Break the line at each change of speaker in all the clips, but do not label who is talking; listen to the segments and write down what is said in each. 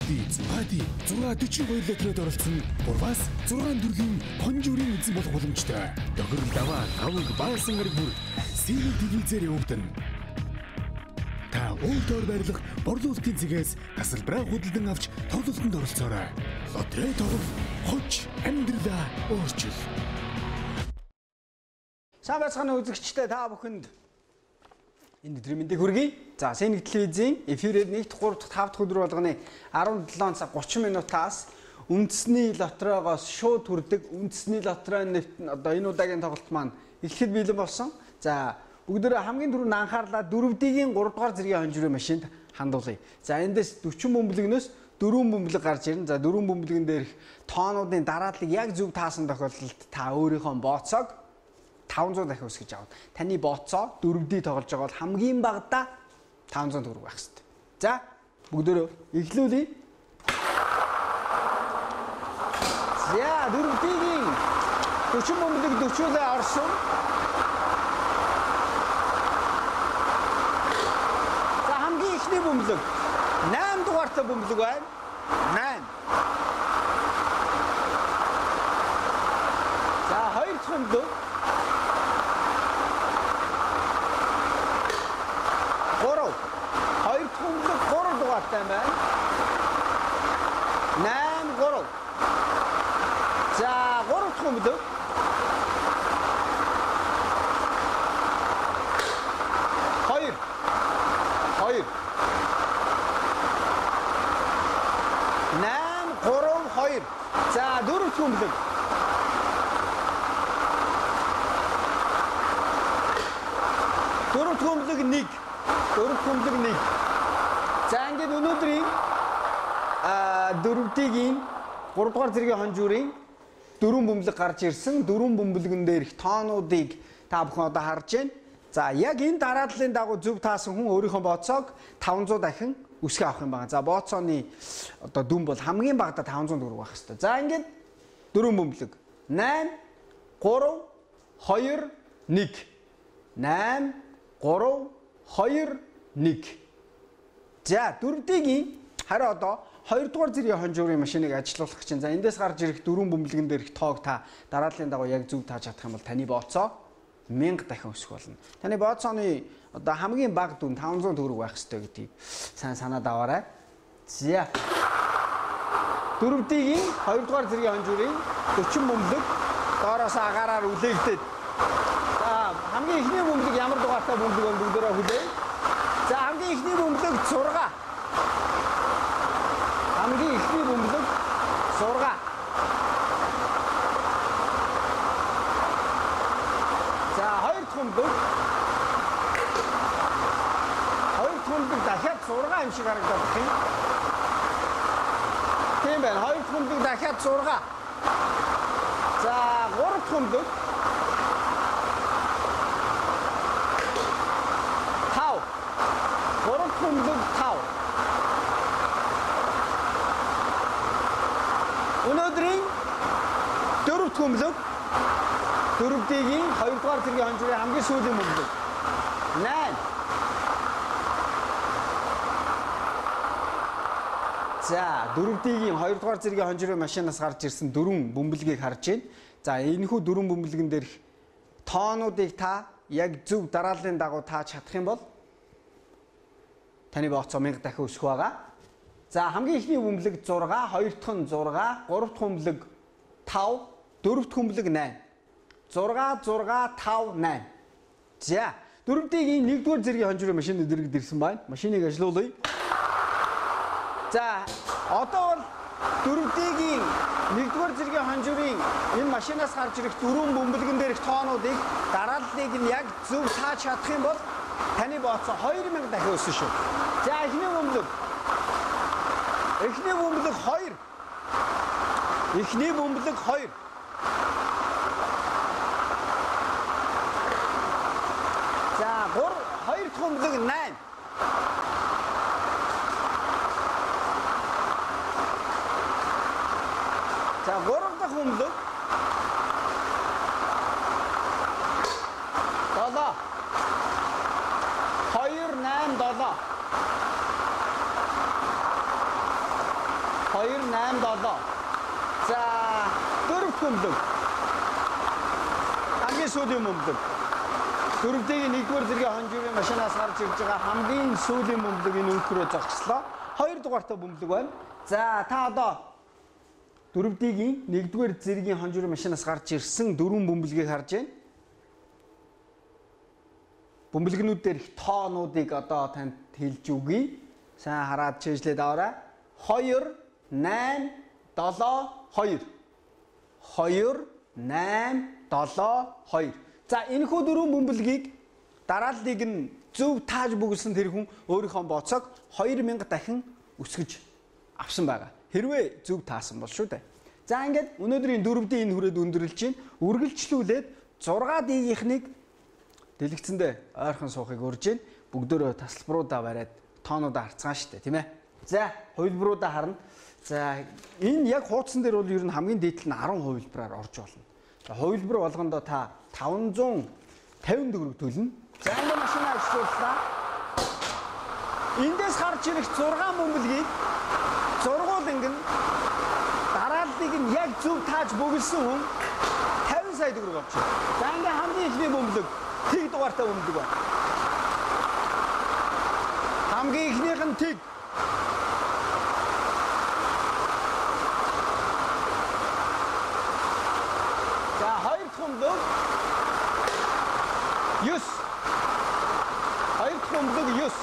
Зугаати 642 литрээр оролцсон 3-аас 6 төрлийн хонжуурын эзэн болох боломжтой. Дохирол даваа авиг баасан гараг бүр сэрэг телевизээр явагдана. Та өөртөө барилах борлуулалтын цэгээс тасалбараа худалдан авч тоглолтод оролцоорой. Лотерей тоглох хоч амьдралаа өөрчил.
Сайн байцгаана үзэгчдээ та бүхэнд энэ өдрийн мэндийг хүргэе. За, Сэнэг телевизийн эфирээр 1-р, 3-р, 5-р өдөр болгоны 17 цаг 30 минутаас үндэсний лотерейгоос шууд хүрдэг үндэсний лотерейн одоо энэ удаагийн тоглолт маань эхлэхэд бэлэн болсон. За, бүгдөө хамгийн түрүүнд анхаарлаа 4D-ийн 3-р зэргийн хонжирын машинд хандуулъя. За, эндээс 40 бөмбөлгнөөс 4 бөмбөлөг гарч ирнэ. За, 4 бөмбөлгөн дээрх тоонуудын дараадлыг яг зөв таасан тохиолдолд та өөрийнхөө бооцоог 500 дахин өсгөж аваад таны бооцоо 4D тоглож байгаа бол хамгийн багадаа 500 төгрөг байх хэрэгтэй. За, бүгдөө эхлүүлье. За, 4D-ийн 40 бөмбөлөг 40-өө орсон. За, хамгийн ихний бөмбөлөг 8 дугаартай бөмбөлөг байна. 8. За, 2 дахь бөмбөлөг 3 дугаартай байна. 8 3. За 3 дахь бөмбөлөг 2 8 3 2. За 4 дахь бөмбөлөг 4 дахь бөмбөлөг 1. 4 дахь бөмбөлөг 1. За ингээд өнөөдрийн 4D-ийн 3 дугаар зэргийн хонжуурын 4 бөмбөлөг гарч ирсэн. 4 бөмбөлгөн дээр их тоонуудыг та бүхэн одоо харж байна. За яг энэ дараадлалын дагуу зөв таасан хүн өөрийнхөө бооцоог 500 дахин өсгөө авах юм байна. За бооцооны одоо дүн бол хамгийн багадаа 500 төгрөг байх хэрэгтэй. За ингээд 4 бөмбөлөг 8 3 2 1. 8 3 2 1. За 4D-ийн харин одоо 2 дугаар зэргийн хонжуурын машиныг ажилуулах чинь. За эндээс гарч ирэх 4 бөмбөлгөн дээрх тоог та дараадлалын дагуу яг зөв тааж чадах юм бол таны бооцоо 1000 дахин өсөх болно. Таны бооцооны одоо хамгийн бага дүн 500 төгрөг байх ёстой гэдгийг сайн санаад аваарай. За 4D-ийн 2 дугаар зэргийн хонжуурын 40 бөмбөлөг доороос агаараар үлээгдээд. За хамгийн ихний бөмбөлөг ямар дугаартай бөмбөлөг вэ бүгдөө хүлээ. За хамгийн ихний бөмбөлөг 6. Хамгийн ихний бөмбөлөг 6. За 2 дахь бөмбөлөг. 2 дахь бөмбөлөг дахиад 6 юм шиг харагдах юм. Тийм байна. 2 дахь бөмбөлөг дахиад 6. За 3 дахь бөмбөлөг 5. 3 дахь бөмбөлөг 5. Өнөөдрийн 4 дахь бөмбөлөг 4D-ийн 2 дугаар зэргийн хонжуурын хамгийн сүүлийн бөмбөлөг 8. За 4D-ийн 2 дугаар зэргийн хонжуурын машинаас гарч ирсэн 4 бөмбөлгийг харж байна. За энэхүү 4 бөмбөлгөн дээрх тоонуудыг та яг зөв дарааллын дагуу тааж чадах юм бол таны бооцоо 1000 дахин өсөх байгаа. За хамгийн ихний бөмбөлөг 6, 2 дахь нь 6, 3 дахь бөмбөлөг 5, 4 дахь бөмбөлөг 8. 6 6 5 8. За 4D-ийн 1-р зэргийн хонжуурын машин дэрэгд ирсэн байна. Машиныг ажилуулъя. За одоо бол 4D-ийн 1-р зэргийн хонжуурын энэ машинаас гарч ирэх 4 бөмбөлгөн дээрх тоонуудыг дарааллыг нь яг зөв тааж чадах юм бол таны бооцоо 2000 дахин өснө шүү. За эхний бөмбөлөг 2. Эхний бөмбөлөг 2. За 2 дахь бөмбөлөг 8. За 3 дахь бөмбөлөг 7. 2 8 7. 8 7. За дөрөвт бөмбөлөг. Хамгийн сүүлийн бөмбөлөг. Дөрөвдгийг нэгдүгээр зэргийн хонжирын машинаас гарч ирж байгаа хамгийн сүүлийн бөмбөлөг энэ өнхрөө зогслоо. 2 дугаартай бөмбөлөг байна. За та одоо дөрөвдгийн нэгдүгээр зэргийн хонжирын машинаас гарч ирсэн 4 бөмбөлгийг харж байна. Бөмбөлгнүүд дээрх тоонуудыг одоо танд хэлж өгье. Сайн хараад чийжлээд аваарай. 2 8 7 2. 2 8 7 2. За энэхүү 4 бөмбөлгийг дарааллыг нь зөв тааж бүгэлсэн тэр хүн өөрийнхөө боцоог 2000 дахин өсгөж авсан байгаа. Хэрвээ зөв таасан бол шүү дээ. За ингээд өнөөдрийн 4D энэ хүрээд өндөрлж чинь үргэлжлүүлээд 6D-ийнхнийг дэлгэцэндээ ойрхон суухыг урьж гин бүгдөө тасалбаруудаа бариад тоонуудаа харцгаан штэ тийм ээ. За хувилбаруудаа харна. За энэ яг хуудсан дээр бол ер нь хамгийн дээдл нь 10 хувилбараар орж болно. За хувилбар болгондоо та 550 төгрөг төлнө. За энэ машинаа ажиллууллаа. Эндээс гарч ирэх 6 бөмбөлгийг зургуулгын дарааллыг нь яг зөв тааж бүгэлсэн хүн 50 сая төгрөг авч байна. За ингээ хамгийн ихний бөмбөлөг тэг дугаартай бөмбөлөг байна. Хамгийн ихнийх нь тэг. За хоёр дахь бөмбөлөг 9. Хоёр дахь бөмбөлөг 9.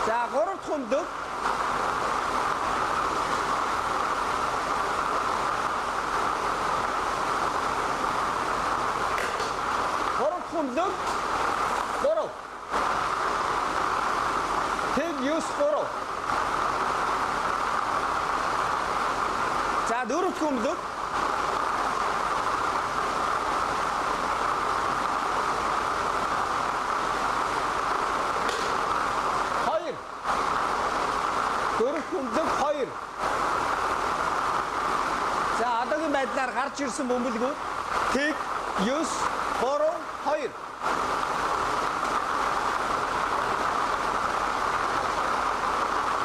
За гурав дахь бөмбөлөг 3. Тэг 9 3. За дөрөвт бөмбөлөг 2. Дөрөвт бөмбөлөг 2. За одоогийн байдлаар гарч ирсэн бөмбөлгүүд тэг 9 3 2.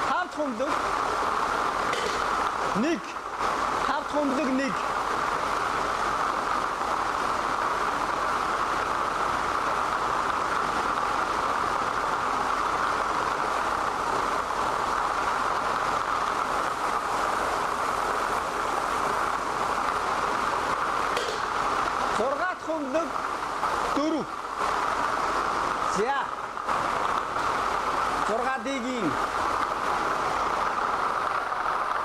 Тавт бөмбөлөг 1. Тавт бөмбөлөг 1. Зургаат бөмбөлөг 4. За 6D-ийн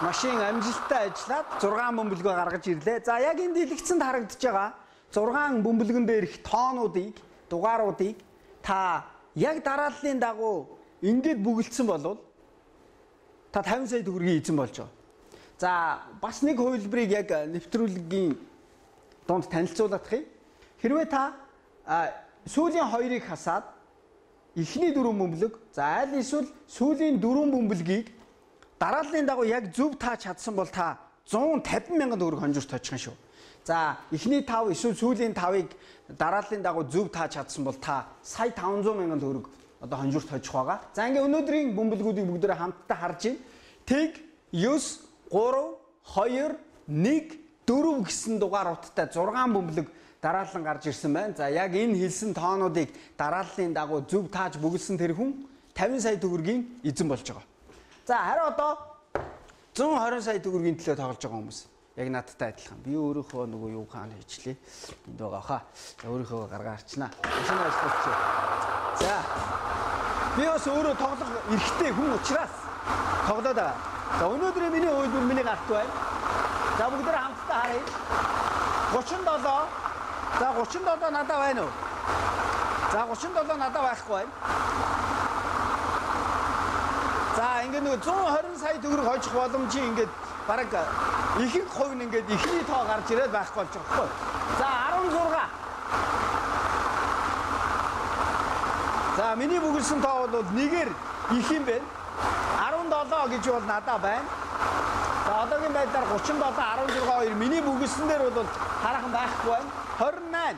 машин амжилттай ажиллаад 6 бөмбөлгөө гаргаж ирлээ. За яг энэ дэлгэцэнд харагдаж байгаа 6 бөмбөлгөн дээрх тоонуудыг, дугааруудыг та яг дарааллын дагуу ингээд бүгэлдсэн болвол та 50 сая төгрөгийн эзэн болж байгаа. За бас нэг хувилбарыг яг нэвтрүүлгийн донд танилцуулах юм. Хэрвээ та сүүлийн хоёрыг хасаад эхний 4 бөмбөлөг, за аль эсвэл сүүлийн 4 бөмбөлгийг дарааллын дагуу яг зөв тааж чадсан бол та 150 мянган төгрөг хонжирт очих шүү. За эхний 5 эсвэл сүүлийн 5-ыг дарааллын дагуу зөв тааж чадсан бол та сая 500 мянган төгрөг одоо хонжирт очих байгаа. За ингээ өнөөдрийн бөмбөлгүүдийг бүгдээрээ хамтдаа харж байна. Тэг 9 3 2 1 4 гэсэн дугааруудтай 6 бөмбөлөг дараалан гарч ирсэн байна. За яг энэ хэлсэн тоонуудыг дарааллын дагуу зөв тааж бүгэлсэн тэр хүн 50 сая төгрөгийн эзэн болж байгаа. За харин одоо 120 сая төгрөгийн төлөө тоглож байгаа хүмүүс яг надтай адилхан. Би өөрийнхөө нөгөө юу хаана хийчлээ. Энд байгаа хаа. За өөрийнхөө гаргаа арчнаа. Машин ажиллуулчих. За би бас өөрөө тоглох эрхтэй хүн учраас тоглоод байгаа. За өнөөдрийн миний хувьд миний гарт байна. За бүгдээ хамтдаа харъя. 37. За 37 надад байна уу? За 37 надад байхгүй байна. За ингээд нэг 120 сая төгрөг хожих боломжийн ингээд бараг ихэнх хувь нь ингээд ихний тоо гарч ирээд байхгүй болж байгаа хгүй. За 16. За миний бүгэлсэн тоо бол нэгээр их юм байна. 17 гэж бол надад байна. За одоогийн байдлаар 37 16 2 миний бүгэлсэн дээр бол хараахан байхгүй байна. 28.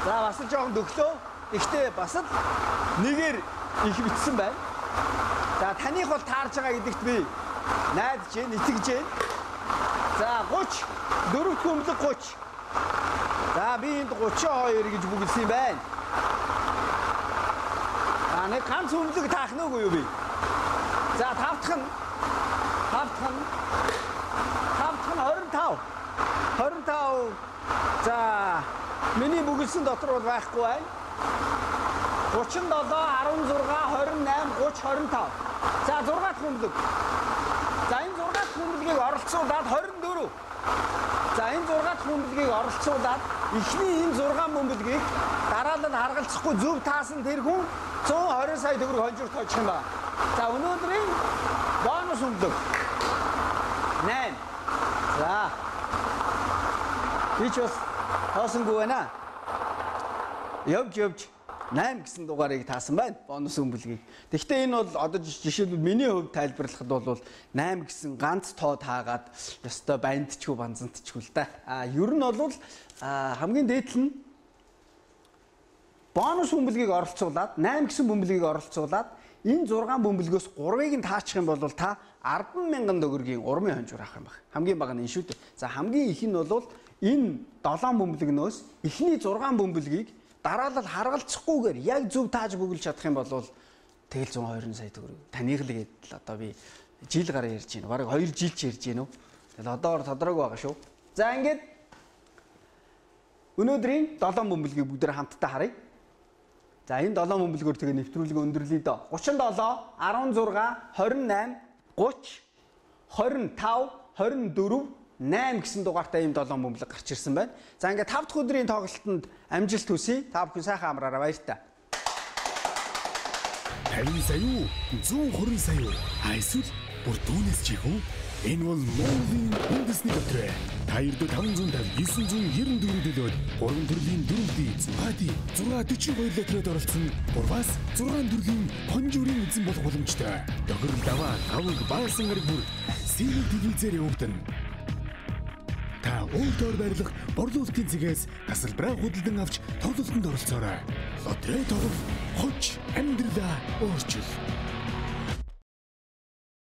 За бас жоохон дөхлөө. Гэхдээ бас л нэгээр их бичсэн байна. За таних бол таарж байгаа гэдэгт би найдаж байна, итгэж байна. За 30 дөрөвт хүмлэг 30. За би энд 32 гэж бүгэлсэн юм байна. Нэг ганц хүмлэг таах нь үгүй юу би? За тавтах нь 25. 25. За миний бүгэлсэн дотор бол байхгүй байна. 37, 16, 28, 30, 25. За 6 дахь хүмлэг. За энэ 6 дахь хүмлэгийг оролцуулаад 24. За энэ 6 дахь хүмлэгийг оролцуулаад эхний энэ 6 хүмлэгийг дараалал харгалцахгүй зөв таасан тэр хүн 120 сая төгрөг хонжуур тоочих юм байна. За өнөөдрийн бонус хүмлэг 8. За би ч бас тоосонгүй байна. Явж 8 гэсэн дугаарыг таасан байна. Бонус хүмлэгийг. Тэгэхдээ энэ бол одоо жишээлбэл миний хувьд тайлбарлахад бол 8 гэсэн ганц тоо таагаад ёстой бандчгүй банзантчгүй л да. Ер нь бол хамгийн дээдл нь бонус хүмлэгийг оролцуулаад 8 гэсэн бөмбөлгийг оролцуулаад энэ 6 бөмбөлгөөс 3-ыг нь таачих юм бол та 10,000 төгрөгийн урмын хонжуур авах юм байна. Хамгийн бага нь энэ шүү дээ. За хамгийн их нь бол энэ 7 бөмбөлгнөөс эхний 6 бөмбөлгийг дараалал харгалцахгүйгээр яг зөв тааж бүгэлж чадах юм бол тэгэл 120 сая төгрөг. Таних л гээд одоо би жил гараа ярьж байна. Бараг 2 жил ч ярьж байна уу. Тэгэл одоор тодорхойг байгаа шүү. За ингээд өнөөдрийн 7 бөмбөлгийг бүгдээр хамтдаа харъя. За энэ 7 бөмбөлгөөр тэгээ нэвтрүүлэг өндөрлөе доо. 37, 16, 28, 30, 25, 24, 8 гэсэн дугаартай ийм 7 бөмбөлөг гарч ирсэн байна. За ингээд 5 дахь өдрийн тоглолтод амжилт хүсье. Та бүхэн сайхан амраарай, баярлалаа.
50 сая уу? 120 сая уу? Эсвэл бүр түүнээс чих үү? Энэ бол Монголын үндэсний дотроо. Та ердөө 550, 994 төлөөд 3 төрлийн дөрөвдийн цухаати 642 литрээр оролцсон. Урваас 6 төрлийн хонжуурын эзэн болох боломжтой. Тохирол даваа авиг баасан гараг бүр сэрэг телевизээр явагдана. Та өөртөө барилах борлуулалтын цэгээс тасалбараа худалдан авч тоглолтод оролцоорой. Лотерей тоглох хоч амьдралаа өөрчил.